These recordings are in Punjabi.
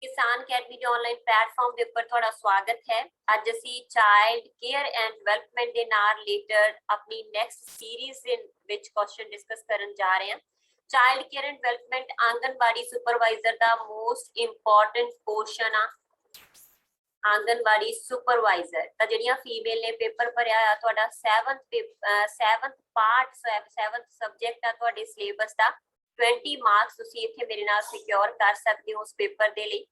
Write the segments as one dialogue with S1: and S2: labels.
S1: किसान अकेडमी के ऑनलाइन प्लेटफॉर्म के ऊपर थोड़ा स्वागत है। ਅੱਜ ਅਸੀਂ ਚਾइल्ड केयर एंड ਡਿਵੈਲਪਮੈਂਟ ਦੇ ਨਾਲ ਰਿਲੇਟਡ ਆਪਣੀ ਨੈਕਸਟ ਸੀਰੀਜ਼ ਦੇ ਵਿੱਚ ਕੁਐਸਚਨ ਡਿਸਕਸ ਕਰਨ ਜਾ ਰਹੇ ਹਾਂ। Child care and development anganwadi supervisor ਦਾ ਮੋਸਟ ਇੰਪੋਰਟੈਂਟ ਪੋਰਸ਼ਨ ਆ। ਆਂਗਨਵਾੜੀ ਸੁਪਰਵਾਈਜ਼ਰ ਤਾਂ ਜਿਹੜੀਆਂ ਫੀਮੇਲ ਨੇ ਪੇਪਰ ਭਰਿਆ ਆ ਤੁਹਾਡਾ 7th ਪਾਰਟ 7th ਸਬਜੈਕਟ ਆ ਤੁਹਾਡੇ ਸਿਲੇਬਸ ਦਾ 20 ਮਾਰਕਸ ਤੁਸੀਂ ਇੱਥੇ ਮੇਰੇ ਨਾਲ ਸਿਕਿਉਰ ਕਰ ਸਕਦੇ ਹੋ ਉਸ ਪੇਪਰ ਦੇ ਲਈ।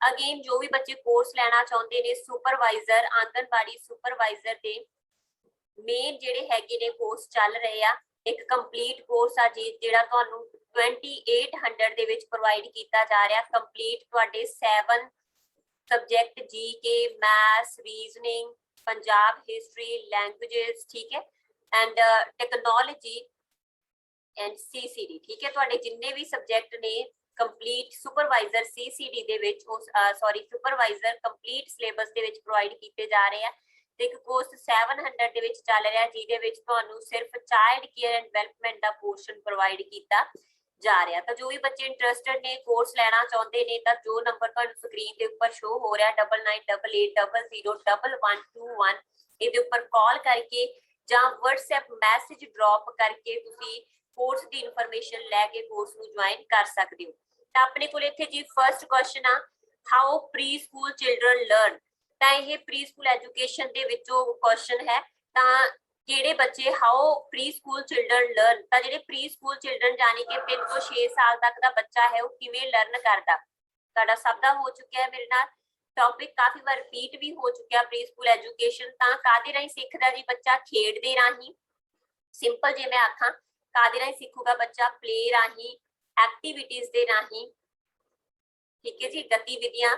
S1: ਅਗੇਨ ਜੋ ਵੀ ਬੱਚੇ ਕੋਰਸ ਲੈਣਾ ਚਾਹੁੰਦੇ ਨੇ ਸੁਪਰਵਾਈਜ਼ਰ ਆਂਗਨਵਾੜੀ ਸੁਪਰਵਾਈਜ਼ਰ ਦੇ ਮੇਨ ਜਿਹੜੇ ਹੈਗੇ ਨੇ ਕੋਰਸ ਚੱਲ ਰਹੇ ਆ। ਇੱਕ ਕੰਪਲੀਟ ਕੋਰਸ ਆ ਜਿਹੜਾ ਤੁਹਾਨੂੰ 2800 ਦੇ ਵਿੱਚ ਪ੍ਰੋਵਾਈਡ ਕੀਤਾ ਜਾ ਰਿਹਾ। ਕੰਪਲੀਟ ਤੁਹਾਡੇ 7 subject GK maths reasoning Punjab history languages ठीक है एंड टेक्नोलॉजी एंड सीसीडी ठीक है। ਤੁਹਾਡੇ ਜਿੰਨੇ ਵੀ ਸਬਜੈਕਟ ਨੇ ਕੰਪਲੀਟ ਸੁਪਰਵਾਈਜ਼ਰ ਸੀਸੀਡੀ ਦੇ ਵਿੱਚ ਸੌਰੀ ਸੁਪਰਵਾਈਜ਼ਰ ਕੰਪਲੀਟ ਸਿਲੇਬਸ ਦੇ ਵਿੱਚ ਪ੍ਰੋਵਾਈਡ ਕੀਤੇ ਜਾ ਰਹੇ ਆ। ਤੇ ਇੱਕ ਕੋਰਸ 700 ਦੇ ਵਿੱਚ ਚੱਲ ਰਿਹਾ ਜਿਹਦੇ ਵਿੱਚ ਤੁਹਾਨੂੰ ਸਿਰਫ ਚਾइल्ड केयर एंड ਡਿਵੈਲਪਮੈਂਟ ਦਾ ਪੋਰਸ਼ਨ ਪ੍ਰੋਵਾਈਡ ਕੀਤਾ जा रहा। तो जो भी बच्चे इंटरेस्टेड ने कोर्स लेना चाहते ने तो जो नंबर तुहानू स्क्रीन के ऊपर शो हो रहा 9988000121 इहदे ऊपर कॉल करके जां WhatsApp मैसेज ड्रॉप करके तुसी कोर्स की इन्फॉर्मेशन लैके कोर्स नू ज्वाइन कर सकते हो। तो अपने कोल इत्थे जी फर्स्ट क्वेश्चन आ how preschool children learn. तो यह प्री स्कूल एजुकेशन दे विचों क्वेश्चन है। तो ਕਿਹੜੇ ਬੱਚੇ ਹਾਓ ਪ੍ਰੀ ਸਕੂਲ ਚਿਲਡਰਨ ਲਰਨ ਤਾਂ ਜਿਹੜੇ ਪ੍ਰੀ ਸਕੂਲ ਚਿਲਡਰਨ ਜਾਨੀ ਕਿ 3 ਤੋਂ 6 ਸਾਲ ਤੱਕ ਦਾ ਬੱਚਾ ਹੈ ਉਹ ਕਿਵੇਂ ਲਰਨ ਕਰਦਾ। ਤੁਹਾਡਾ ਸਭ ਦਾ ਹੋ ਚੁੱਕਿਆ ਹੈ ਮੇਰੇ ਨਾਲ ਟੌਪਿਕ ਕਾਫੀ ਵਾਰ ਰਿਪੀਟ ਵੀ ਹੋ ਚੁੱਕਿਆ। ਪ੍ਰੀ ਸਕੂਲ ਐਜੂਕੇਸ਼ਨ ਤਾਂ ਕਾਦੇ ਰਾਹੀਂ ਸਿੱਖਦਾ ਜੀ ਬੱਚਾ ਖੇਡ ਦੇ ਰਾਹੀਂ। ਸਿੰਪਲ ਜੇ ਮੈਂ ਆਖਾਂ ਕਾਦੇ ਰਾਹੀਂ ਸਿੱਖੂਗਾ ਬੱਚਾ ਪਲੇ ਰਾਹੀਂ ਐਕਟੀਵਿਟੀਜ਼ ਦੇ ਰਾਹੀਂ ਠੀਕ ਹੈ ਜੀ। ਗਤੀਵਿਧੀਆਂ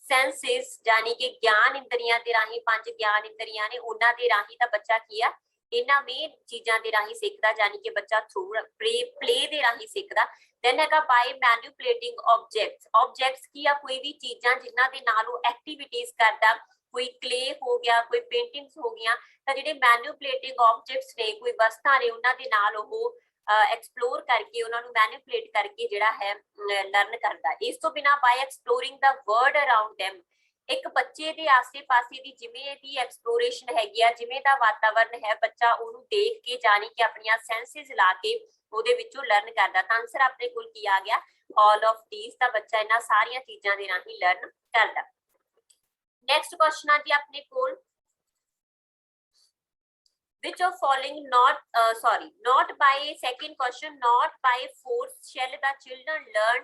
S1: ਸੈਂਸਿਸ ਜਾਨੀ ਕਿ ਗਿਆਨ ਇੰਦਰੀਆਂ ਦੇ ਰਾਹੀਂ 5 ਗਿਆਨ ਇੰਦਰੀਆਂ ਨੇ ਉਹਨਾਂ ਦੇ ਰਾਹੀਂ ਤਾਂ ਬੱਚਾ ਕੀ ਆ ਇਹਨਾਂ ਮੇਨ ਚੀਜ਼ਾਂ ਦੇ ਰਾਹੀਂ ਸਿੱਖਦਾ ਜਾਨੀ ਕਿ ਬੱਚਾ ਥਰੂ ਪਲੇ ਦੇ ਰਾਹੀਂ ਸਿੱਖਦਾ। ਦੈਨ ਹੈਗਾ ਬਾਈ ਮੈਨੂਪਲੇਟਿੰਗ ਆਬਜੈਕਟਸ ਕੀ ਆ ਕੋਈ ਵੀ ਚੀਜ਼ਾਂ ਜਿਨ੍ਹਾਂ ਦੇ ਨਾਲ ਉਹ ਐਕਟੀਵਿਟੀਜ਼ ਕਰਦਾ। ਕੋਈ ਕਲੇ ਹੋ ਗਿਆ ਕੋਈ ਪੇਂਟਿੰਗਸ ਹੋ ਗਈਆਂ ਤਾਂ ਜਿਹੜੇ ਮੈਨੂਪਲੇਟਿੰਗ ਆਬਜੈਕਟਸ ਨੇ ਕੋਈ ਵਸਤਾਂ ਨੇ ਉਹਨਾਂ ਦੇ ਨਾਲ ਉਹ एक्सप्लोर करके उन्होंने मैनिपुलेट करके जिहड़ा है लर्न करता। इस तो बिना bye exploring the world around them एक बच्चे दे आसे पासे दी जिवें दी एक्सप्लोरेशन हैगी आ जिवें दा वातावरण है बच्चा उहनूं देख के जानी कि अपनी सेंसेस ला के ओहदे विचों लर्न करदा। तां आंसर अपने कोल की आ गया ऑल ऑफ दीज। तां बच्चा इन्हां सारियां चीज़ां दे राहीं लर्न करदा। नैक्सट क्वेश्चन आ जी अपने कोल which of following not by second question not by force shall the children learn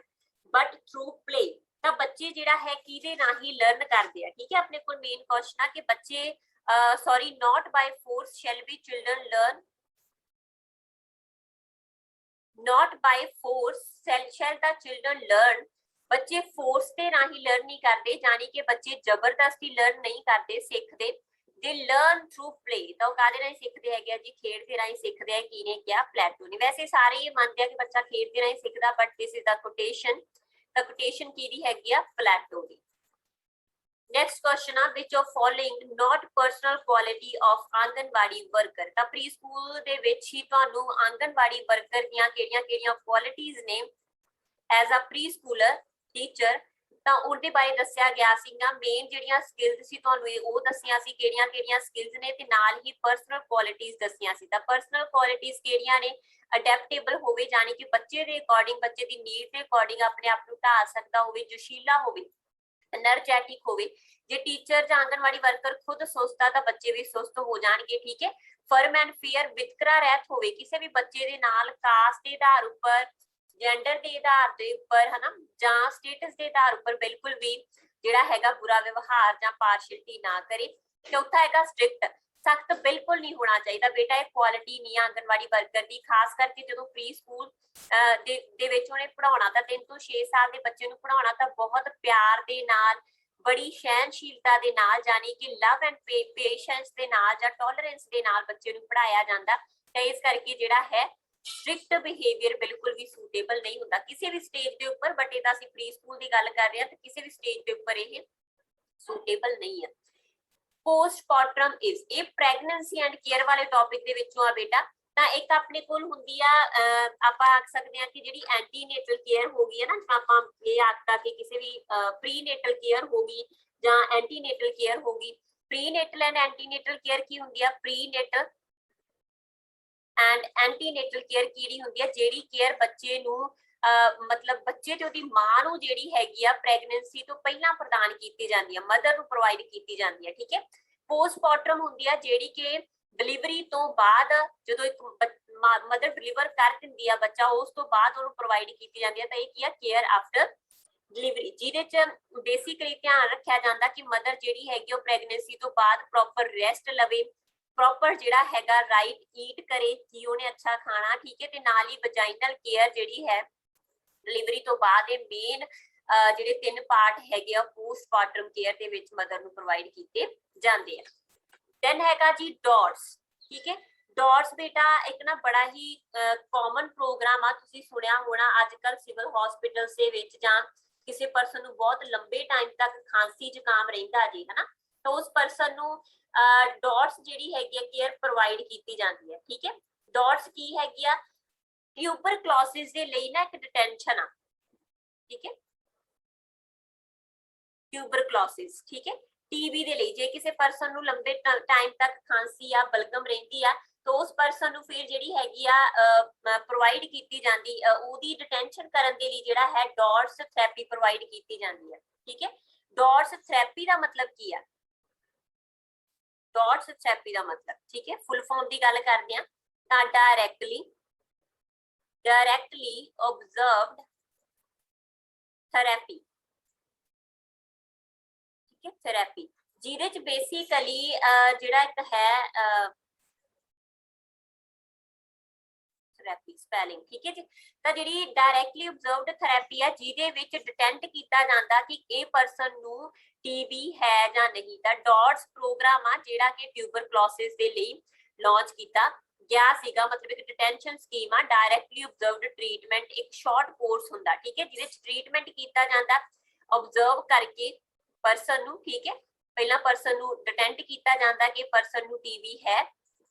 S1: but through play। ਤਾਂ ਬੱਚੇ ਜਿਹੜਾ ਹੈ ਕਿਹਦੇ ਰਾਹੀਂ ਲਰਨ ਕਰਦੇ ਆ ਠੀਕ ਹੈ। ਆਪਣੇ ਕੋਲ ਮੇਨ ਕੁਐਸਚਨ ਆ ਕਿ ਬੱਚੇ not by force shall be children learn not by force shall the children learn। ਬੱਚੇ ਫੋਰਸ ਦੇ ਰਾਹੀਂ ਲਰਨ ਨਹੀਂ ਕਰਦੇ ਜਾਨੀ ਕਿ ਬੱਚੇ ਜ਼ਬਰਦਸਤੀ ਲਰਨ ਨਹੀਂ ਕਰਦੇ ਸਿੱਖਦੇ। they learn through play ਤਾਂ ਕਾਹਦੇ ਰਾਹੀਂ ਸਿੱਖਦੇ ਹੈਗੇ ਆ ਜੀ ਖੇਡ ਦੇ ਰਾਹੀਂ ਸਿੱਖਦੇ ਆ। ਕੀ ਨੇ ਕਿਹਾ ਪਲੈਟੋ ਨੇ। ਵੈਸੇ ਸਾਰੇ ਇਹ ਮੰਨਦੇ ਆ ਕਿ ਬੱਚਾ ਖੇਡ ਦੇ ਰਾਹੀਂ ਸਿੱਖਦਾ but this is the quotation. ਤਾਂ ਕੋਟੇਸ਼ਨ ਕਿਹਦੀ ਹੈਗੀ ਆ ਪਲੈਟੋ ਦੀ। ਨੈਕਸਟ ਕੁਐਸਚਨ ਆ which of following not personal quality of anganwadi worker. ਤਾਂ ਪ੍ਰੀ ਸਕੂਲ ਦੇ ਵਿੱਚ ਹੀ ਤੁਹਾਨੂੰ ਆਂਗਨਵਾੜੀ ਵਰਕਰ ਦੀਆਂ ਕਿਹੜੀਆਂ ਕੁਆਲਿਟੀਜ਼ ਨੇ ਐਜ਼ ਅ ਪ੍ਰੀ ਸਕੂਲਰ ਟੀਚਰ ਤਾਂ ਉਹਦੇ ਬਾਰੇ ਦੱਸਿਆ ਗਿਆ ਸੀਗਾ। ਮੇਨ ਜਿਹੜੀਆਂ ਸਕਿੱਲਸ ਸੀ ਤੁਹਾਨੂੰ ਉਹ ਦੱਸੀਆਂ ਸੀ ਕਿਹੜੀਆਂ ਸਕਿੱਲਸ ਨੇ ਤੇ ਨਾਲ ਹੀ ਪਰਸਨਲ ਕੁਆਲਿਟੀਜ਼ ਦੱਸੀਆਂ ਸੀ। ਤਾਂ ਪਰਸਨਲ ਕੁਆਲਿਟੀਜ਼ ਕਿਹੜੀਆਂ ਨੇ ਅਡੈਪਟੇਬਲ ਹੋਵੇ ਜਾਨੀ ਕਿ ਬੱਚੇ ਦੇ ਅਕੋਰਡਿੰਗ ਬੱਚੇ ਦੀ ਨੀਡ ਦੇ ਅਕੋਰਡਿੰਗ ਆਪਣੇ ਆਪ ਨੂੰ ਢਾਲ ਸਕਦਾ ਹੋਵੇ ਜੋਸ਼ੀਲਾ ਹੋਵੇ એનર્ਜੈਟਿਕ ਹੋਵੇ। ਜੇ ਟੀਚਰ ਜਾਂ ਆਂਗਨਵਾੜੀ ਵਰਕਰ ਖੁਦ ਸੁਸਤਾ ਤਾਂ ਬੱਚੇ ਵੀ ਸੁਸਤ ਹੋ ਜਾਣਗੇ ਠੀਕ ਹੈ। ਫਰਮ ਐਂਡ ਫੇਅਰ ਵਿਤਕਰਾ ਰਹਿਤ ਹੋਵੇ ਕਿਸੇ ਵੀ ਬੱਚੇ ਦੇ ਨਾਲ ਕਾਸਟ ਦੇ ਆਧਾਰ ਉੱਪਰ ਜੈਂਡਰ ਦੇ ਆਧਾਰ ਦੇ ਉੱਪਰ ਹਨਾ ਜਾਂ ਸਟੇਟਸ ਦੇ ਆਧਾਰ ਉੱਪਰ ਬਿਲਕੁਲ ਵੀ ਜਿਹੜਾ ਹੈਗਾ ਬੁਰਾ ਵਿਵਹਾਰ ਜਾਂ ਪਾਰਸ਼ਲਿਟੀ ਨਾ ਕਰੇ। ਚੌਥਾ ਹੈਗਾ ਸਟ੍ਰਿਕਟ ਸਖਤ ਬਿਲਕੁਲ ਨਹੀਂ ਹੋਣਾ ਚਾਹੀਦਾ। ਬੇਟਾ ਇਹ ਕੁਆਲਿਟੀ ਨਹੀਂ ਆਂਗਨਵਾੜੀ ਵਰਕਰ ਦੀ ਖਾਸ ਕਰਕੇ ਜਦੋਂ ਪ੍ਰੀ ਸਕੂਲ ਦੇ ਵਿੱਚ ਉਹਨੇ ਪੜਾਉਣਾ ਤਾਂ 3 ਤੋਂ 6 ਸਾਲ ਦੇ ਬੱਚੇ ਨੂੰ ਪੜਾਉਣਾ ਤਾਂ ਬਹੁਤ ਪਿਆਰ ਦੇ ਨਾਲ ਬੜੀ ਸਹਿਨਸ਼ੀਲਤਾ ਦੇ ਨਾਲ ਜਾਨੀ ਕਿ ਲਵ ਐਂਡ ਪੇਸ਼ੈਂਸ ਦੇ ਨਾਲ ਜਾਂ ਟੋਲਰੈਂਸ ਦੇ ਨਾਲ ਬੱਚੇ ਨੂੰ ਪੜਾਇਆ ਜਾਂਦਾ। ਤਾਂ ਇਸ ਕਰਕੇ ਜਿਹੜਾ ਹੈ ਸਟ੍ਰਿਕਟ ਬਿਹੇਵੀਅਰ ਬਿਲਕੁਲ ਵੀ ਸੂਟੇਬਲ ਨਹੀਂ ਹੁੰਦਾ ਕਿਸੇ ਵੀ ਸਟੇਜ ਦੇ ਉੱਪਰ। ਬਟ ਇਹ ਤਾਂ ਅਸੀਂ ਪ੍ਰੀ ਸਕੂਲ ਦੀ ਗੱਲ ਕਰ ਰਹੇ ਹਾਂ ਤਾਂ ਕਿਸੇ ਵੀ ਸਟੇਜ ਦੇ ਉੱਪਰ ਇਹ ਸੂਟੇਬਲ ਨਹੀਂ ਹੈ। ਪੋਸਟਮਾਰਟਮ ਇਜ਼ ਇਹ ਪ੍ਰੈਗਨੈਂਸੀ ਐਂਡ ਕੇਅਰ ਵਾਲੇ ਟੌਪਿਕ ਦੇ ਵਿੱਚੋਂ ਆ ਬੇਟਾ। ਤਾਂ ਇੱਕ ਆਪਣੇ ਕੋਲ ਹੁੰਦੀ ਆ ਆਪਾਂ ਆਖ ਸਕਦੇ ਹਾਂ ਕਿ ਜਿਹੜੀ ਐਂਟੀਨੇਟਲ ਕੇਅਰ ਹੋ ਗਈ ਹੈ ਨਾ, ਜਿਵੇਂ ਆਪਾਂ ਇਹ ਆਖਤਾ ਕਿ ਕਿਸੇ ਵੀ ਪ੍ਰੀਨੇਟਲ ਕੇਅਰ ਹੋ ਗਈ ਜਾਂ ਐਂਟੀਨੇਟਲ ਕੇਅਰ ਹੋ ਗਈ। ਪ੍ਰੀਨੇਟਲ ਐਂਡ ਐਂਟੀਨੇਟਲ ਕੇਅਰ ਕੀ ਹੁੰਦੀ ਆ? ਪ੍ਰੀਨੇਟਲ ਐਂਡ ਐਂਟੀਨੇਟਲ ਕੇਅਰ ਕਿਹੜੀ ਹੁੰਦੀ ਹੈ? ਜਿਹੜੀ ਕੇਅਰ ਬੱਚੇ ਨੂੰ ਮਤਲਬ ਬੱਚੇ ਤੇ ਉਹਦੀ ਮਾਂ ਨੂੰ ਜਿਹੜੀ ਹੈਗੀ ਆ ਪ੍ਰੈਗਨੈਂਸੀ ਤੋਂ ਪਹਿਲਾਂ ਪ੍ਰਦਾਨ ਕੀਤੀ ਜਾਂਦੀ ਹੈ, ਮਦਰ ਨੂੰ ਪ੍ਰੋਵਾਈਡ ਕੀਤੀ ਜਾਂਦੀ ਹੈ, ਠੀਕ ਹੈ। ਪੋਸਟਮਾਰਟਮ ਹੁੰਦੀ ਆ ਜਿਹੜੀ ਕਿ ਡਿਲੀਵਰੀ ਤੋਂ ਬਾਅਦ ਜਦੋਂ ਇੱਕ ਮਦਰ ਡਿਲੀਵਰ ਕਰ ਦਿੰਦੀ ਆ ਬੱਚਾ, ਉਸ ਤੋਂ ਬਾਅਦ ਉਹਨੂੰ ਪ੍ਰੋਵਾਈਡ ਕੀਤੀ ਜਾਂਦੀ ਹੈ। ਤਾਂ ਇਹ ਕੀ ਆ? ਕੇਅਰ ਆਫਟਰ ਡਿਲੀਵਰੀ, ਜਿਹਦੇ ਚ ਬੇਸਿਕਲੀ ਧਿਆਨ ਰੱਖਿਆ ਜਾਂਦਾ ਕਿ ਮਦਰ ਜਿਹੜੀ ਹੈਗੀ ਉਹ ਪ੍ਰੈਗਨੈਂਸੀ ਤੋਂ ਬਾਅਦ ਪ੍ਰੋਪਰ ਰੈਸਟ ਲਵੇ, ਪ੍ਰੋਪਰ ਜਿਹੜਾ ਹੈਗਾ ਰਾਈਟ ਈਟ ਕਰੇ ਕਿ ਉਹਨੇ ਅੱਛਾ ਖਾਣਾ, ਠੀਕ ਹੈ। ਤੇ ਨਾਲ ਹੀ ਵਜਾਈਨਲ ਕੇਅਰ ਜਿਹੜੀ ਹੈ ਡਿਲੀਵਰੀ ਤੋਂ ਬਾਅਦ ਇਹ ਮੇਨ ਜਿਹੜੇ 3 ਪਾਰਟ ਹੈਗੇ ਆ ਪੋਸਟਮਾਰਟਮ ਕੇਅਰ ਦੇ ਵਿੱਚ ਮਦਰ ਨੂੰ ਪ੍ਰੋਵਾਈਡ ਕੀਤੇ ਜਾਂਦੇ ਆ। ਦੈਨ ਹੈਗਾ ਜੀ ਡੌਟਸ, ਠੀਕ ਹੈ। ਡੌਟਸ ਬੇਟਾ ਇੱਕ ਨਾ ਬੜਾ ਹੀ ਕਾਮਨ ਪ੍ਰੋਗਰਾਮ ਆ, ਤੁਸੀਂ ਸੁਣਿਆ ਹੋਣਾ ਅੱਜ ਕੱਲ ਸਿਵਲ ਹਸਪੀਟਲਸ ਦੇ ਵਿੱਚ ਜਾਂ ਕਿਸੇ ਪਰਸਨ ਨੂੰ ਬਹੁਤ ਲੰਬੇ ਟਾਈਮ ਤੱਕ ਖਾਂਸੀ ਜ਼ੁਕਾਮ ਰਹਿੰਦਾ ਜੀ, ਹਨਾ, ਤਾਂ ਉਸ ਪਰਸਨ ਨੂੰ ਡੌਟਸ ਜਿਹੜੀ ਹੈਗੀ ਆ ਕੇਅਰ ਪ੍ਰੋਵਾਈਡ ਕੀਤੀ ਜਾਂਦੀ ਹੈ, ਠੀਕ ਹੈ। ਡੌਟਸ ਕੀ ਹੈਗੀ ਆ? ਟਿਊਬਰਕਲੋਸਿਸ ਦੇ ਲਈ ਨਾ ਇੱਕ ਡਿਟੈਂਸ਼ਨ ਆ, ਠੀਕ ਹੈ। ਟਿਊਬਰਕਲੋਸਿਸ, ਠੀਕ ਹੈ। ਟੀਬੀ ਦੇ ਲਈ ਜੇ ਕਿਸੇ ਪਰਸਨ ਨੂੰ ਲੰਬੇ ਟਾਈਮ ਤੱਕ ਖਾਂਸੀ ਆ ਬਲਗਮ ਰਹਿੰਦੀ ਆ ਤਾਂ ਉਸ ਪਰਸਨ ਨੂੰ ਫਿਰ ਜਿਹੜੀ ਹੈਗੀ ਆ ਪ੍ਰੋਵਾਈਡ ਕੀਤੀ ਜਾਂਦੀ ਉਹਦੀ ਡਿਟੈਂਸ਼ਨ ਕਰਨ ਦੇ ਲਈ ਜਿਹੜਾ ਹੈ ਡੌਟਸ ਥੈਰੇਪੀ ਪ੍ਰੋਵਾਈਡ ਕੀਤੀ ਜਾਂਦੀ ਹੈ, ਠੀਕ ਹੈ। ਡੌਟਸ ਥੈਰੇਪੀ ਦਾ ਮਤਲਬ ਕੀ ਆ? ਡੌਟਸ ਥੈਰੇਪੀ ਦਾ ਮਤਲਬ, ਠੀਕ ਹੈ, ਫੁੱਲ ਫਾਰਮ ਦੀ ਗੱਲ ਕਰਦੇ ਆ ਤਾਂ ਡਾਇਰੈਕਟਲੀ observed therapy, ਠੀਕ ਹੈ, ਥੈਰੇਪੀ, ਜਿਹਦੇ ਚ ਬੇਸਿਕਲੀ ਜਿਹੜਾ ਇੱਕ ਹੈ ਥੈਰੇਪੀ ਸਪੈਲਿੰਗ, ਠੀਕ ਹੈ ਜੀ। ਤਾਂ ਜਿਹੜੀ ਡਾਇਰੈਕਟਲੀ ਆਬਜ਼ਰਵਡ ਥੈਰੇਪੀ ਆ ਜਿਹਦੇ ਵਿੱਚ ਡਿਟੈਕਟ ਕੀਤਾ ਜਾਂਦਾ ਕਿ ਇਹ ਪਰਸਨ ਨੂੰ ਟੀਬੀ ਹੈ ਜਾਂ ਨਹੀਂ। ਤਾਂ ਡੌਟਸ ਪ੍ਰੋਗਰਾਮ ਆ ਜਿਹੜਾ ਕਿ ਟਿਊਬਰਕਲੋਸਿਸ ਦੇ ਲਈ ਲਾਂਚ ਕੀਤਾ ਗਿਆ ਸੀਗਾ, ਮਤਲਬ ਇੱਕ ਡਿਟੈਂਸ਼ਨ ਸਕੀਮ ਆ। ਡਾਇਰੈਕਟਲੀ ਆਬਜ਼ਰਵਡ ਟ੍ਰੀਟਮੈਂਟ ਇੱਕ ਸ਼ਾਰਟ ਕੋਰਸ ਹੁੰਦਾ, ਠੀਕ ਹੈ, ਜਿਹਦੇ ਵਿੱਚ ਟ੍ਰੀਟਮੈਂਟ ਕੀਤਾ ਜਾਂਦਾ ਆਬਜ਼ਰਵ ਕਰਕੇ ਪਰਸਨ ਨੂੰ, ਠੀਕ ਹੈ। ਪਹਿਲਾਂ ਪਰਸਨ ਨੂੰ ਡਿਟੈਕਟ ਕੀਤਾ ਜਾਂਦਾ ਕਿ ਪਰਸਨ ਨੂੰ ਟੀਬੀ ਹੈ,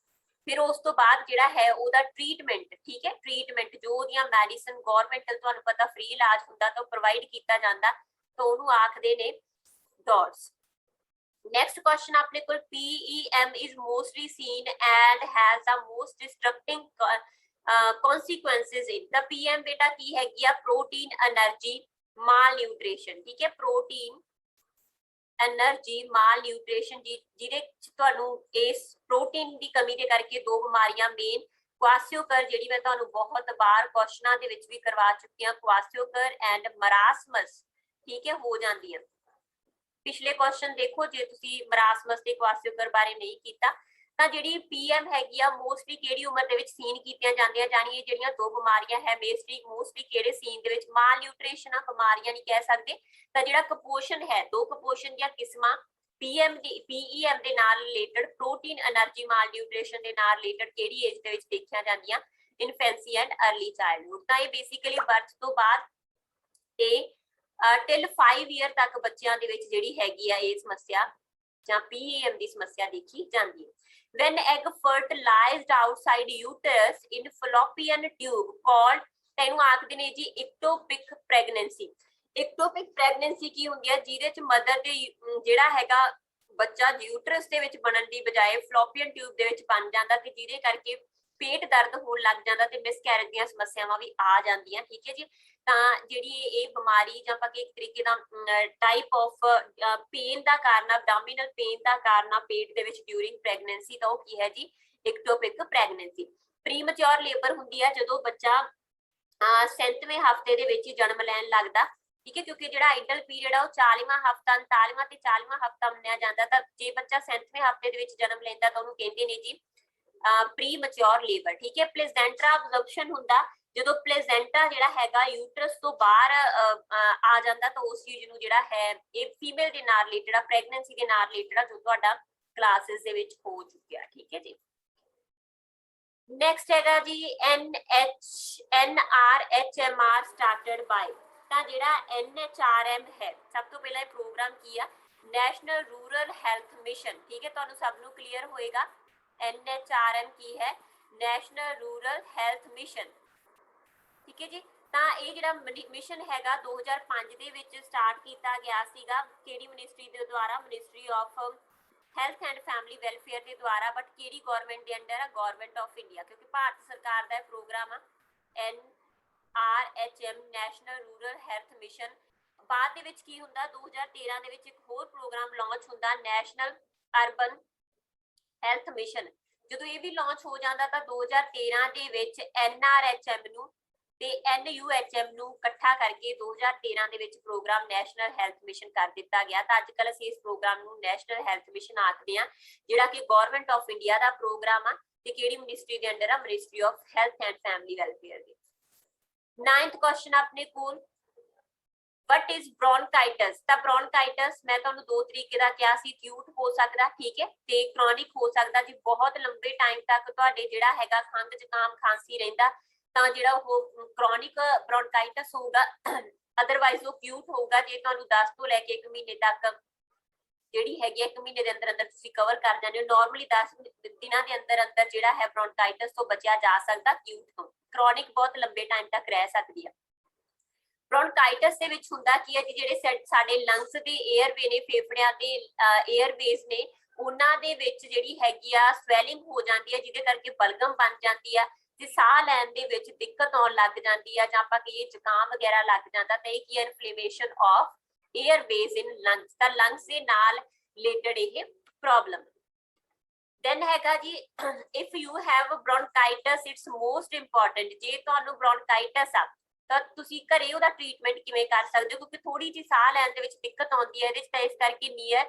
S1: ਫਿਰ ਉਸ ਤੋਂ ਬਾਅਦ ਜਿਹੜਾ ਹੈ ਉਹਦਾ ਟ੍ਰੀਟਮੈਂਟ, ਠੀਕ ਹੈ, ਟ੍ਰੀਟਮੈਂਟ ਜੋ ਉਹਦੀਆਂ ਮੈਡੀਸਨ ਗਵਰਨਮੈਂਟ ਤੁਹਾਨੂੰ ਪਤਾ ਫ੍ਰੀ ਇਲਾਜ ਹੁੰਦਾ ਤਾਂ ਪ੍ਰੋਵਾਈਡ ਕੀਤਾ ਜਾਂਦਾ, ਤਾਂ ਉਹਨੂੰ ਆਖਦੇ ਨੇ ਡੌਟਸ। Next question ਆਪਣੇ ਕੋਲ PEM is mostly seen and has the most destructive consequences in the PM ਬੇਟਾ ਕੀ ਹੈਗੀ ਆ? ਪ੍ਰੋਟੀਨ એનર્ਜੀ malnutrition, ਠੀਕ ਹੈ, ਪ੍ਰੋਟੀਨ એનર્ਜੀ malnutrition, ਜਿਹਦੇ ਚ ਤੁਹਾਨੂੰ ਇਸ ਪ੍ਰੋਟੀਨ ਦੀ ਕਮੀ ਦੇ ਕਰਕੇ 2 ਬਿਮਾਰੀਆਂ ਮੇਨ ਕੁਆਸੀਓਕਰ, ਜਿਹੜੀ ਮੈਂ ਤੁਹਾਨੂੰ ਬਹੁਤ ਵਾਰ ਕੁਐਸਚਨਾਂ ਦੇ ਵਿੱਚ ਵੀ ਕਰਵਾ ਚੁੱਕੀ ਹਾਂ, ਕੁਆਸੀਓਕਰ ਐਂਡ ਮਰਾਸਮਸ, ਠੀਕ ਹੈ, ਹੋ ਜਾਂਦੀਆਂ। ਪਿਛਲੇ ਕੁਐਸਚਨ ਦੇਖੋ ਜੇ ਤੁਸੀਂ ਮਰਾਸਮਸ ਤੇ ਕੁਆਸੀਓਕਰ ਬਾਰੇ ਨਹੀਂ ਕੀਤਾ ਤਾਂ ਜਿਹੜੀ ਪੀਐਮ ਹੈਗੀ ਆ ਮੋਸਟਲੀ ਕਿਹੜੀ ਉਮਰ ਦੇ ਵਿੱਚ ਸੀਨ ਕੀਤੀਆਂ ਜਾਂਦੀਆਂ, ਜਾਨੀ ਇਹ ਜਿਹੜੀਆਂ 2 ਬਿਮਾਰੀਆਂ ਹੈ ਮੋਸਟਲੀ ਕਿਹੜੇ ਸੀਨ ਦੇ ਵਿੱਚ? ਮਾਲ ਨਿਊਟ੍ਰੀਸ਼ਨ ਆ, ਬਿਮਾਰੀਆਂ ਨਹੀਂ ਕਹਿ ਸਕਦੇ। ਤਾਂ ਜਿਹੜਾ ਕੁਪੋਸ਼ਣ ਹੈ, 2 ਕੁਪੋਸ਼ਣ ਦੀਆਂ ਕਿਸਮਾਂ ਪੀਐਮ ਦੇ ਨਾਲ ਰਿਲੇਟਡ, ਪ੍ਰੋਟੀਨ એનર્ਜੀ ਮਾਲ ਨਿਊਟ੍ਰੀਸ਼ਨ ਦੇ ਨਾਲ ਰਿਲੇਟਡ ਕਿਹੜੀ ਏਜ ਦੇ ਵਿੱਚ ਦੇਖੀਆਂ ਜਾਂਦੀਆਂ? ਇਨਫੈਂਸੀ ਐਂਡ अर्ਲੀ ਚਾਈਲਡਹੁੱਡ। ਤਾਂ ਇਹ ਬੇਸਿਕਲੀ ਬਰਥ ਤੋਂ ਬਾਅਦ ਤੇ ਟਿਲ 5 ਈਅਰ ਤੱਕ ਬੱਚਿਆਂ ਦੇ ਵਿੱਚ ਜਿਹੜੀ ਹੈਗੀ ਆ ਇਹ ਸਮੱਸਿਆ ਜਾਂ ਪੀਐਮ ਦੀ ਸਮੱਸਿਆ ਦੇਖੀ ਜਾਂਦੀ ਹੈ। When egg fertilized outside uterus in fallopian tube called, ਤੈਨੂੰ ਆਖਦੇ ਨੇ ਜੀ ਇਕਟੋਪਿਕ ਪ੍ਰੈਗਨੈਂਸੀ। ਇਕਟੋਪਿਕ ਪ੍ਰੈਗਨੈਂਸੀ ਕੀ ਹੁੰਦੀ ਹੈ? ਜਿਹਦੇ ਚ ਮਦਰ ਦੇ ਜਿਹੜਾ ਹੈਗਾ ਬੱਚਾ ਯੂਟਰਸ ਦੇ ਵਿੱਚ ਬਣਨ ਦੀ ਬਜਾਏ ਫਲੋਪੀਅਨ ਟਿਊਬ ਦੇ ਵਿੱਚ ਬਣ ਜਾਂਦਾ ਤੇ ਜਿਹਦੇ ਕਰਕੇ ਪੇਟ ਦਰਦ ਹੋਣ ਲੱਗ ਜਾਂਦਾ ਤੇ ਮਿਸਕੈਰੇਜ ਦੀਆਂ ਸਮੱਸਿਆਵਾਂ ਵੀ ਆ ਜਾਂਦੀਆਂ, ਠੀਕ ਹੈ ਜੀ। ਤਾਂ ਜਿਹੜੀ ਇਹ ਬਿਮਾਰੀ ਜਾਂ ਆਪਾਂ ਇੱਕ ਤਰੀਕੇ ਦਾ ਟਾਈਪ ਆਫ ਪੇਨ ਦਾ ਕਾਰਨ, ਐਬਡੋਮੀਨਲ ਪੇਨ ਦਾ ਕਾਰਨ ਪੇਟ ਦੇ ਵਿੱਚ ਡਿਊਰਿੰਗ ਪ੍ਰੈਗਨੈਂਸੀ, ਤਾਂ ਉਹ ਕੀ ਹੈ ਜੀ? ਇਕਟੋਪਿਕ ਪ੍ਰੈਗਨੈਂਸੀ। ਪ੍ਰੀਮੈਚੁਰ ਲੇਬਰ ਹੁੰਦੀ ਹੈ ਜਦੋਂ ਬੱਚਾ 7ਵੇਂ ਹਫਤੇ ਦੇ ਵਿੱਚ ਹੀ ਜਨਮ ਲੈਣ ਲੱਗਦਾ, ਠੀਕ ਹੈ, ਕਿਉਂਕਿ ਜਿਹੜਾ ਆਈਡਲ ਪੀਰੀਅਡ ਆ ਉਹ 40ਵਾਂ ਹਫਤਾ, 39ਵਾਂ ਤੇ 40ਵਾਂ ਹਫਤਾ ਮੰਨਿਆ ਜਾਂਦਾ। ਤਾਂ ਜੇ ਬੱਚਾ 7ਵੇਂ ਹਫਤੇ ਦੇ ਵਿੱਚ ਜਨਮ ਲੈਂਦਾ ਤਾਂ ਉਹਨੂੰ ਕਹਿੰਦੇ ਨੇ ਜੀ ਪ੍ਰੀਮੈਚੁਰ ਲੇਬਰ, ਠੀਕ ਹੈ। ਪਲੇਜ਼ੈਂਟਾ ਅਬਜ਼ਰਪਸ਼ਨ ਹੁੰਦਾ ਜਦੋਂ ਪਲੇਜ਼ੈਂਟਾ ਜਿਹੜਾ ਹੈਗਾ ਯੂਟਰਸ ਤੋਂ ਬਾਹਰ ਆ ਜਾਂਦਾ, ਤਾਂ ਉਸ ਚੀਜ਼ ਨੂੰ ਜਿਹੜਾ ਹੈ ਇਹ ਫੀਮੇਲ ਦੇ ਨਾਲ ਰਿਲੇਟਡ ਆ, ਪ੍ਰੈਗਨੈਂਸੀ ਦੇ ਨਾਲ ਰਿਲੇਟਡ ਆ, ਜੋ ਤੁਹਾਡਾ ਕਲਾਸਿਸ ਦੇ ਵਿੱਚ ਹੋ ਚੁੱਕਿਆ, ਠੀਕ ਹੈ ਜੀ। ਨੈਕਸਟ ਹੈਗਾ ਜੀ NRHMR ਸਟਾਰਟਡ ਬਾਈ, ਤਾਂ ਜਿਹੜਾ NHRM ਹੈ ਸਭ ਤੋਂ ਪਹਿਲਾਂ ਇਹ ਪ੍ਰੋਗਰਾਮ ਕੀ ਆ? ਨੈਸ਼ਨਲ ਰੂਰਲ ਹੈਲਥ ਮਿਸ਼ਨ, ਠੀਕ ਹੈ, ਤੁਹਾਨੂੰ ਸਭ ਨੂੰ ਕਲੀਅਰ ਹੋਏਗਾ NHRM ਕੀ ਹੈ? National rural health mission. ਠੀਕ ਹੈ ਜੀ। ਤਾਂ ਇਹ ਜਿਹੜਾ ਮਿਸ਼ਨ ਹੈਗਾ 2005 ਦੇ ਵਿੱਚ ਸਟਾਰਟ ਕੀਤਾ ਗਿਆ ਸੀਗਾ, ਕਿਹੜੀ ਮਿਨਿਸਟਰੀ ਦੇ ਦੁਆਰਾ, ministry of health and family welfare ਦੇ ਦੁਆਰਾ, ਬਟ ਕਿਹੜੀ ਗਵਰਨਮੈਂਟ ਦੇ ਅੰਡਰ ਆ, ਗਵਰਨਮੈਂਟ ਆਫ ਇੰਡੀਆ, ਕਿਉਂਕਿ ਭਾਰਤ ਸਰਕਾਰ ਦਾ ਪ੍ਰੋਗਰਾਮ ਆ NRHM national rural health mission. ਬਾਅਦ ਦੇ ਵਿੱਚ ਕੀ ਹੁੰਦਾ, 2013 ਦੇ ਵਿੱਚ ਇੱਕ ਹੋਰ ਪ੍ਰੋਗਰਾਮ ਲਾਂਚ ਹੁੰਦਾ, ਨੈਸ਼ਨਲ ਅਰਬਨ ਹੈਲਥ ਮਿਸ਼ਨ। ਜਦੋਂ ਇਹ ਵੀ ਲਾਂਚ ਹੋ ਜਾਂਦਾ ਤਾਂ 2013 ਦੇ ਵਿੱਚ NRHM ਨੂੰ ਤੇ NUHM ਨੂੰ ਇਕੱਠਾ ਕਰਕੇ 2013 ਦੇ ਵਿੱਚ ਪ੍ਰੋਗਰਾਮ ਨੈਸ਼ਨਲ ਹੈਲਥ ਮਿਸ਼ਨ ਕਰ ਦਿੱਤਾ ਗਿਆ। ਤਾਂ ਅੱਜ ਕੱਲ੍ਹ ਅਸੀਂ ਇਸ ਪ੍ਰੋਗਰਾਮ ਨੂੰ ਨੈਸ਼ਨਲ ਹੈਲਥ ਮਿਸ਼ਨ ਆਖਦੇ ਹਾਂ, ਜਿਹੜਾ ਕਿ ਗਵਰਨਮੈਂਟ ਆਫ ਇੰਡੀਆ ਦਾ ਪ੍ਰੋਗਰਾਮ ਆ ਤੇ ਕਿਹੜੀ ਮਿਨਿਸਟਰੀ ਦੇ ਅੰਡਰ ਆ, ministry of health and family welfare ਦੇ। 9th ਕੁਐਸਚਨ ਆਪਣੇ ਕੋਲ, ਵਟ ਇਜ਼ ਬ੍ਰੌਨਕਾਈਟਸ। ਤਾਂ ਬ੍ਰੌਨਕਾਈਟਸ ਮੈਂ ਤੁਹਾਨੂੰ ਦੋ ਤਰੀਕੇ ਦਾ ਕਿਹਾ ਸੀ, ਅਕਿਊਟ ਹੋ ਸਕਦਾ, ਠੀਕ ਹੈ, ਤੇ ਕ੍ਰੋਨਿਕ ਹੋ ਸਕਦਾ ਜੀ। ਬਹੁਤ ਲੰਬੇ ਟਾਈਮ ਤੱਕ ਤੁਹਾਡੇ ਜਿਹੜਾ ਹੈਗਾ ਖੰਘ ਜ਼ੁਕਾਮ ਖਾਂਸੀ ਰਹਿੰਦਾ ਤਾਂ ਜਿਹੜਾ ਉਹ ਕ੍ਰੋਨਿਕ ਬ੍ਰੌਨਕਾਈਟਸ ਹੋਊਗਾ। ਅਦਰਵਾਈਜ਼ ਉਹ ਅਕਿਊਟ ਹੋਊਗਾ ਜੇ ਤੁਹਾਨੂੰ 10 ਤੋਂ ਲੈ ਕੇ 1 ਮਹੀਨੇ ਤੱਕ ਜਿਹੜੀ ਹੈਗੀ 1 ਮਹੀਨੇ ਦੇ ਅੰਦਰ ਅੰਦਰ ਤੁਸੀਂ ਕਵਰ ਕਰ ਜਾਂਦੇ ਹੋ। ਨਾਰਮਲੀ 10 ਦਿਨਾਂ ਦੇ ਅੰਦਰ ਅੰਦਰ ਜਿਹੜਾ ਹੈ ਬ੍ਰੌਨਕਾਈਟਸ ਤੋਂ ਬਚਿਆ ਜਾ ਸਕਦਾ ਅਕਿਊਟ ਤੋਂ। ਕ੍ਰੋਨਿਕ ਬਹੁਤ ਲੰਬੇ ਟਾਈਮ ਤੱਕ ਰਹਿ ਸਕਦੀ ਹੈ। ਬ੍ਰੌਨਕਾਈਟਸ ਦੇ ਵਿੱਚ ਹੁੰਦਾ ਕੀ ਹੈ ਜੀ, ਜਿਹੜੇ ਸਾਡੇ ਲੰਗਸ ਦੇ 에ਅਰਵੇ ਨੇ, ਫੇਫੜਿਆਂ ਦੇ 에ਅਰਵੇਜ਼ ਨੇ, ਉਹਨਾਂ ਦੇ ਵਿੱਚ ਜਿਹੜੀ ਹੈਗੀ ਆ ਸਵੈਲਿੰਗ ਹੋ ਜਾਂਦੀ ਹੈ, ਜਿਹਦੇ ਕਰਕੇ ਬਲਗਮ ਬਣ ਜਾਂਦੀ ਆ ਤੇ ਸਾਹ ਲੈਣ ਦੇ ਵਿੱਚ ਦਿੱਕਤ ਆਉਣ ਲੱਗ ਜਾਂਦੀ ਆ, ਜਾਂ ਆਪਾਂ ਕਹੀਏ ਜ਼ੁਕਾਮ ਵਗੈਰਾ ਲੱਗ ਜਾਂਦਾ। ਤਾਂ ਇਹ ਕੀ ਹੈ, ਇਨਫਲੇਮੇਸ਼ਨ ਆਫ 에ਅਰਵੇਜ਼ ਇਨ ਲੰਗਸ। ਤਾਂ ਲੰਗਸ ਦੇ ਨਾਲ ਰਿਲੇਟਡ ਇਹ ਪ੍ਰੋਬਲਮ। ਦੈਨ ਹੈਗਾ ਜੀ, if you have bronchitis it's most important. ਜੇ ਤੁਹਾਨੂੰ ਬ੍ਰੌਨਕਾਈਟਸ ਆ ਤਾਂ ਤੁਸੀਂ ਘਰੇ ਉਹਦਾ ਟ੍ਰੀਟਮੈਂਟ ਕਿਵੇਂ ਕਰ ਸਕਦੇ ਹੋ, ਕਿਉਂਕਿ ਥੋੜੀ ਜਿਹੀ ਸਾਹ ਲੈਣ ਦੇ ਵਿੱਚ ਦਿੱਕਤ ਆਉਂਦੀ ਹੈ ਇਹਦੇ ਵਿੱਚ। ਤਾਂ ਇਸ ਕਰਕੇ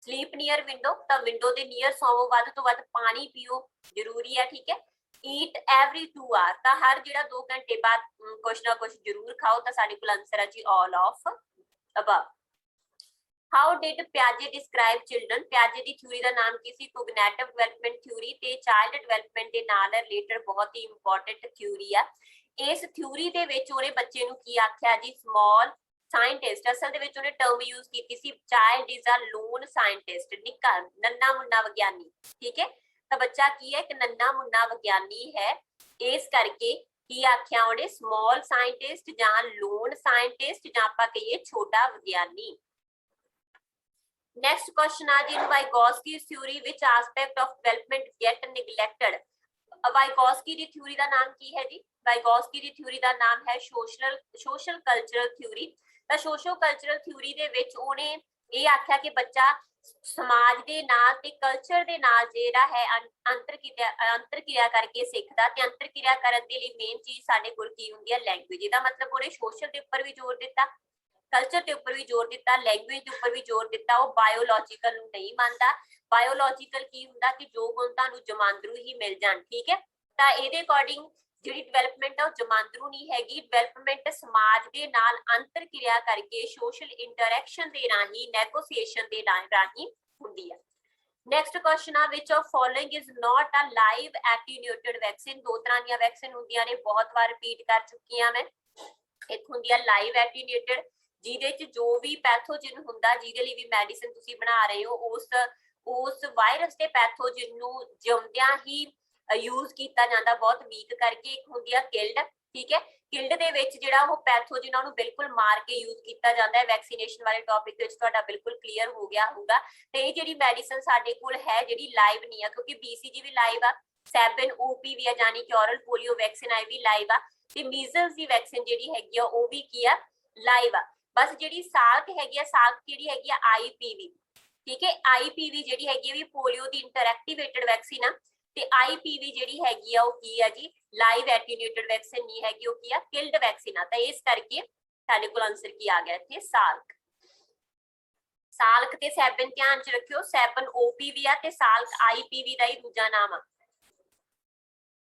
S1: ਸਲੀਪ ਨੀਅਰ ਵਿੰਡੋ, ਤਾਂ ਵਿੰਡੋ ਦੇ ਨੀਅਰ ਸੌਵੋ, ਵੱਧ ਤੋਂ ਵੱਧ ਪਾਣੀ ਪੀਓ, ਜ਼ਰੂਰੀ ਹੈ, ਠੀਕ ਹੈ। ਈਟ ਐਵਰੀ 2 ਆਰ, ਤਾਂ ਹਰ ਜਿਹੜਾ 2 ਘੰਟੇ ਬਾਅਦ ਕੁਛ ਨਾ ਕੁਛ ਜ਼ਰੂਰ ਖਾਓ। ਤਾਂ ਸਾਡੇ ਕੋਲ ਆਨਸਰ ਹੈ ਜੀ all of above. How did ਪਿਆਜੇ ਡਿਸਕ੍ਰਾਈਬ ਚਿਲਡਰਨ। ਪਿਆਜੇ ਦੀ ਥਿਊਰੀ ਦਾ ਨਾਮ ਕੀ ਸੀ, ਕੋਗਨਿਟਿਵ ਡਿਵੈਲਪਮੈਂਟ ਥਿਊਰੀ, ਤੇ ਚਾਈਲਡ ਡਿਵੈਲਪਮੈਂਟ ਦੇ ਨਾਲ ਰਿਲੇਟਡ ਬਹੁਤ ਹੀ ਇੰਪੋਰਟੈਂਟ ਥਿਊਰੀ ਆ। ਇਸ ਥਿਊਰੀ ਦੇ ਵਿੱਚ ਉਹਨੇ ਬੱਚੇ ਨੂੰ ਕੀ ਆਖਿਆ ਜੀ, ਸਮਾਲ ਸਾਇੰਟਿਸਟ। ਅਸਲ ਦੇ ਵਿੱਚ ਉਹਨੇ ਟਰਮ ਯੂਜ਼ ਕੀਤੀ ਸੀ, child is a lone scientist, ਨਿੱਕਾ ਨੰਨਾ ਮੁੰਨਾ ਵਿਗਿਆਨੀ, ਠੀਕ ਹੈ। ਤਾਂ ਬੱਚਾ ਕੀ ਹੈ, ਇੱਕ ਨੰਨਾ ਮੁੰਨਾ ਵਿਗਿਆਨੀ ਹੈ। ਇਸ ਕਰਕੇ ਕੀ ਆਖਿਆ ਉਹਨੇ, ਸਮਾਲ ਸਾਇੰਟਿਸਟ ਜਾਂ ਲੋਨ ਸਾਇੰਟਿਸਟ, ਜਾਂ ਆਪਾਂ ਕਹੀਏ ਛੋਟਾ ਵਿਗਿਆਨੀ। Next question ਆ ਜੀ, Vygotsky's theory which aspect of development get neglected। ਵਾਈਗੋਸਕੀ the theory ਦਾ ਨਾਮ ਕੀ ਹੈ ਜੀ, ਵਾਈਗੋਸਕੀ ਦੀ ਥਿਊਰੀ ਦਾ ਨਾਮ ਹੈ ਸੋਸ਼ਲ ਕਲਚਰਲ ਥਿਊਰੀ। ਤਾਂ ਸੋਸ਼ਲ ਕਲਚਰਲ ਥਿਊਰੀ ਦੇ ਵਿੱਚ ਉਹਨੇ ਇਹ ਆਖਿਆ ਕਿ ਬੱਚਾ ਸਮਾਜ ਦੇ ਨਾਲ ਤੇ ਕਲਚਰ ਦੇ ਨਾਲ ਜਿਹੜਾ ਹੈ ਅੰਤਰਕਿਰਿਆ ਕਰਕੇ ਸਿੱਖਦਾ, ਤੇ ਅੰਤਰਕਿਰਿਆ ਕਰਨ ਦੇ ਲਈ ਮੇਨ ਚੀਜ਼ ਸਾਡੇ ਕੋਲ ਕੀ ਹੁੰਦੀ ਹੈ, ਲੈਂਗੁਏਜ। ਇਹਦਾ ਮਤਲਬ ਉਹਨੇ ਸੋਸ਼ਲ ਦੇ ਉੱਪਰ ਵੀ ਜ਼ੋਰ ਦਿੱਤਾ, ਕਲਚਰ ਦੇ ਉੱਪਰ ਵੀ ਜ਼ੋਰ ਦਿੱਤਾ, ਲੈਂਗੁਏਜ ਦੇ ਉੱਪਰ ਵੀ ਜ਼ੋਰ ਦਿੱਤਾ। ਉਹ ਬਾਇਓਲੋਜੀਕਲ ਨੂੰ ਨਹੀਂ ਮੰਨਦਾ। ਬਾਇਓਲੋਜੀਕਲ ਕੀ ਹੁੰਦਾ ਕਿ ਜੋ ਗੁਣ ਤੁਹਾਨੂੰ ਜਮਾਂਦਰੂ ਹੀ ਮਿਲ ਜਾਣ, ਠੀਕ ਹੈ। ਤਾਂ ਇਹਦੇ ਅਕੋਰਡਿੰਗ ਜਿਹੜੀ ਡਿਵੈਲਪਮੈਂਟ ਆ ਉਹ ਜਮਾਂਦਰੂ ਨਹੀਂ ਹੈਗੀ, ਡਿਵੈਲਪਮੈਂਟ ਸਮਾਜ ਦੇ ਨਾਲ ਅੰਤਰਕਿਰਿਆ ਕਰਕੇ ਸੋਸ਼ਲ ਇੰਟਰੈਕਸ਼ਨ ਦੇ ਰਾਹੀਂ, ਨੈਗੋਸੀਏਸ਼ਨ ਦੇ ਰਾਹੀਂ ਹੁੰਦੀ ਹੈ। ਨੈਕਸਟ ਕੁਐਸਚਨ ਆ, which of following is not a live attenuated vaccine. ਦੋ ਤਰ੍ਹਾਂ ਦੀਆਂ ਵੈਕਸੀਨ ਹੁੰਦੀਆਂ ਨੇ, ਬਹੁਤ ਵਾਰ ਰਿਪੀਟ ਕਰ ਚੁੱਕੀ ਆ ਮੈਂ। ਇੱਕ ਹੁੰਦੀ ਆ ਲਾਈਵ ਐਟੀਨਿਊਟਡ, ਜਿਹਦੇ ਚ ਜੋ ਵੀ ਪੈਥੋਜਨ ਹੁੰਦਾ, ਜਿਹਦੇ ਲਈ ਵੀ ਮੈਡੀਸਿਨ ਤੁਸੀਂ ਬਣਾ ਰਹੇ ਹੋ, ਉਸ ਵਾਇਰਸ ਦੇ ਪੈਥੋਜਨ ਨੂੰ ਜਿਉਂਦਿਆਂ ਹੀ ਯੂਜ਼ ਕੀਤਾ ਜਾਂਦਾ, ਬਹੁਤ ਵੀਕ ਕਰਕੇ। ਇੱਕ ਹੁੰਦੀ ਆ ਕਿਲਡ, ਠੀਕ ਹੈ। ਕਿਲਡ ਦੇ ਵਿੱਚ ਜਿਹੜਾ ਉਹ ਪੈਥੋਜਨ ਉਹਨੂੰ ਬਿਲਕੁਲ ਮਾਰ ਕੇ ਯੂਜ਼ ਕੀਤਾ ਜਾਂਦਾ ਹੈ। ਵੈਕਸੀਨੇਸ਼ਨ ਵਾਲੇ ਟੌਪਿਕ ਵਿੱਚ ਤੁਹਾਡਾ ਬਿਲਕੁਲ ਕਲੀਅਰ ਹੋ ਗਿਆ ਹੋਊਗਾ। ਤੇ ਇਹ ਜਿਹੜੀ ਮੈਡੀਸਿਨ ਸਾਡੇ ਕੋਲ ਹੈ ਜਿਹੜੀ ਲਾਈਵ ਨਹੀਂ ਆ, ਕਿਉਂਕਿ BCG ਵੀ ਲਾਈਵ ਆ, 7 OP ਵੀ ਆ, ਜਾਨੀ ਕਿ ਔਰਲ ਪੋਲੀਓ ਵੈਕਸੀਨ ਆਈ ਵੀ ਲਾਈਵ ਆ, ਤੇ ਮੀਜ਼ਲਸ ਦੀ ਵੈਕਸੀਨ ਜਿਹੜੀ ਹੈਗੀ ਆ ਉਹ ਵੀ ਕੀ ਆ, ਲਾਈਵ ਆ। ਬਸ ਜਿਹੜੀ ਸਾਲਕ ਹੈਗੀ ਆ, ਸਾਲਕ ਕਿਹੜੀ ਹੈਗੀ ਆ, IPV, ਠੀਕ ਹੈ। IPV ਜਿਹੜੀ ਹੈਗੀ ਵੀ ਪੋਲੀਓ ਦੀ ਇੰਟਰਐਕਟੀਵੇਟਡ ਵੈਕਸੀਨ ਆ, ਤੇ IPV ਜਿਹੜੀ ਹੈਗੀ ਆ ਉਹ ਕੀ ਆ ਜੀ, ਲਾਈਵ ਐਟੀਨਿਊਟਡ ਵੈਕਸੀਨ ਨਹੀਂ ਹੈਗੀ, ਉਹ ਕੀ ਆ, ਕਿਲਡ ਵੈਕਸੀਨ ਆ। ਤਾਂ ਇਸ ਕਰਕੇ ਸਾਡੇ ਕੋਲ ਆਨਸਰ ਕੀ ਆ ਗਿਆ ਇੱਥੇ, ਸਾਲਕ। ਸਾਲਕ ਤੇ 7 ਧਿਆਨ ਚ ਰੱਖਿਓ, 7 OPV ਆ ਤੇ ਸਾਲਕ IPV ਦਾ ਹੀ ਦੂਜਾ ਨਾਮ ਆ।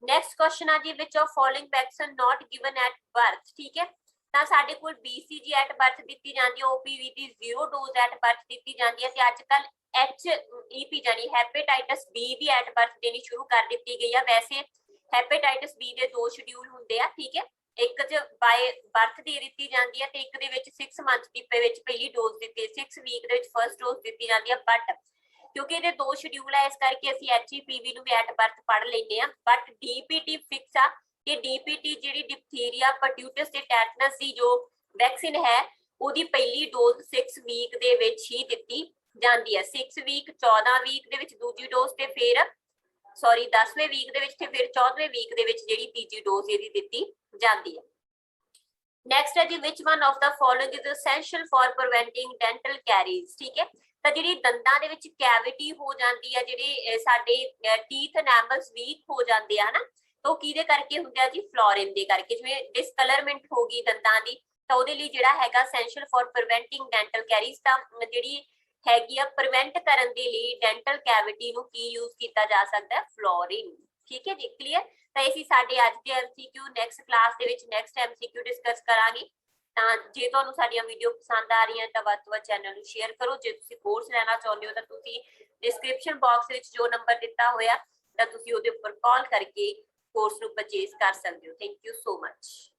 S1: ਨੈਕਸਟ ਕੁਐਸਚਨ ਆ ਜੀ, ਵਿਚ of following vaccine not given at birth, ਠੀਕ ਹੈ। ਤਾਂ ਸਾਡੇ ਕੋਲ BCG ਐਟ ਬਰਥ ਦਿੱਤੀ ਜਾਂਦੀ ਹੈ, OPV ਦੀ 0 ਡੋਜ਼ ਐਟ ਬਰਥ ਦਿੱਤੀ ਜਾਂਦੀ ਹੈ, ਤੇ ਅੱਜ ਕੱਲ HEP ਜਾਨੀ ਹੈਪੇਟਾਈਟਸ B ਵੀ ਐਟ ਬਰਥ ਦੇਣੀ ਸ਼ੁਰੂ ਕਰ ਦਿੱਤੀ ਗਈ ਆ। ਵੈਸੇ ਹੈਪੇਟਾਈਟਸ B ਦੇ 2 ਸ਼ਡਿਊਲ ਹੁੰਦੇ ਆ, ਠੀਕ ਹੈ। ਇੱਕ ਚ ਬਾਏ ਬਰਥ ਦੇ ਦਿੱਤੀ ਜਾਂਦੀ ਹੈ, ਤੇ ਇੱਕ ਦੇ ਵਿੱਚ 6 ਮੰਥ ਦੀ ਵਿੱਚ ਪਹਿਲੀ ਡੋਜ਼ ਦਿੱਤੀ, 6 ਵੀਕ ਦੇ ਵਿੱਚ ਫਰਸਟ ਡੋਜ਼ ਦਿੱਤੀ ਜਾਂਦੀ ਹੈ। ਬਟ क्योंकि ਇਹਦੇ ਦੋ ਸ਼ਡਿਊਲ ਹੈ, ਇਸ ਕਰਕੇ ਅਸੀਂ HEPV ਨੂੰ ਵੀ ਐਟ ਬਰਥ ਪੜ੍ਹ ਲੈਂਦੇ ਆ। ਬਟ DPT ਫਿਕਸ ਆ ਕਿ DPT ਜਿਹੜੀ ਡਿਪਥੀਰੀਆ, ਪਰਟਿਊਟਸ ਤੇ ਟੈਟਨਸ ਦੀ ਜੋ ਵੈਕਸੀਨ ਹੈ ਉਹਦੀ ਪਹਿਲੀ ਡੋਜ਼ 6 ਵੀਕ ਦੇ ਵਿੱਚ ਹੀ ਦਿੱਤੀ ਜਾਂਦੀ ਹੈ। 6 ਵੀਕ 14 ਵੀਕ ਦੇ ਵਿੱਚ ਦੂਜੀ ਡੋਜ਼ ਤੇ ਫਿਰ 10ਵੇਂ ਵੀਕ ਦੇ ਵਿੱਚ ਤੇ ਫਿਰ 14ਵੇਂ ਵੀਕ ਦੇ ਵਿੱਚ ਜਿਹੜੀ ਤੀਜੀ ਡੋਜ਼ ਇਹਦੀ ਦਿੱਤੀ ਜਾਂਦੀ ਹੈ। ਨੈਕਸਟ ਹੈ ਜੀ, which one of the following is essential for preventing dental caries. ਠੀਕ ਹੈ, ਤਾਂ ਜਿਹੜੀ ਦੰਦਾਂ ਦੇ ਵਿੱਚ ਕੈਵਿਟੀ ਹੋ ਜਾਂਦੀ ਹੈ, ਜਿਹੜੇ ਸਾਡੇ ਟੀਥ ਐਨਾਮਲਸ ਵੀਕ ਹੋ ਜਾਂਦੇ ਆ ਨਾ, ਤਾਂ ਉਹ ਕਿਹਦੇ ਕਰਕੇ ਹੁੰਦੇ ਆ ਜੀ? ਫਲੋਰਿਨ ਦੇ ਕਰਕੇ। ਜਿਵੇਂ ਡਿਸਕਲਰਮੈਂਟ ਹੋ ਗਈ ਦੰਦਾਂ ਦੀ, ਤਾਂ ਉਹਦੇ ਲਈ ਜਿਹੜਾ ਹੈਗਾ essential for preventing dental carries, ਤਾਂ ਜਿਹੜੀ ਹੈਗੀ ਆ ਪ੍ਰੀਵੈਂਟ ਕਰਨ ਦੇ ਲਈ ਡੈਂਟਲ ਕੈਵਿਟੀ ਨੂੰ ਕੀ ਯੂਜ਼ ਕੀਤਾ ਜਾ ਸਕਦਾ ਹੈ? ਫਲੋਰਿਨ। ਠੀਕ ਹੈ ਜੀ, ਕਲੀਅਰ। ਤਾਂ ਇਹ ਸੀ ਸਾਡੇ ਅੱਜ ਦੇ MCQ। ਨੈਕਸਟ ਕਲਾਸ ਦੇ ਵਿੱਚ ਨੈਕਸਟ MCQ ਡਿਸਕਸ ਕਰਾਂਗੇ। ਤਾਂ ਜੇ ਤੁਹਾਨੂੰ ਸਾਡੀਆਂ ਵੀਡੀਓ ਪਸੰਦ ਆ ਰਹੀਆਂ ਤਾਂ ਵੱਧ ਤੋਂ ਵੱਧ ਚੈਨਲ ਨੂੰ ਸ਼ੇਅਰ ਕਰੋ। ਜੇ ਤੁਸੀਂ ਕੋਰਸ ਲੈਣਾ ਚਾਹੁੰਦੇ ਹੋ ਤਾਂ ਤੁਸੀਂ ਡਿਸਕ੍ਰਿਪਸ਼ਨ ਬਾਕਸ ਵਿੱਚ ਜੋ ਨੰਬਰ ਦਿੱਤਾ ਹੋਇਆ ਤਾਂ ਤੁਸੀਂ ਉਹਦੇ ਉੱਪਰ ਕਾਲ ਕਰਕੇ ਕੋਰਸ ਨੂੰ ਪਰਚੇਸ ਕਰ ਸਕਦੇ ਹੋ। Thank you so much.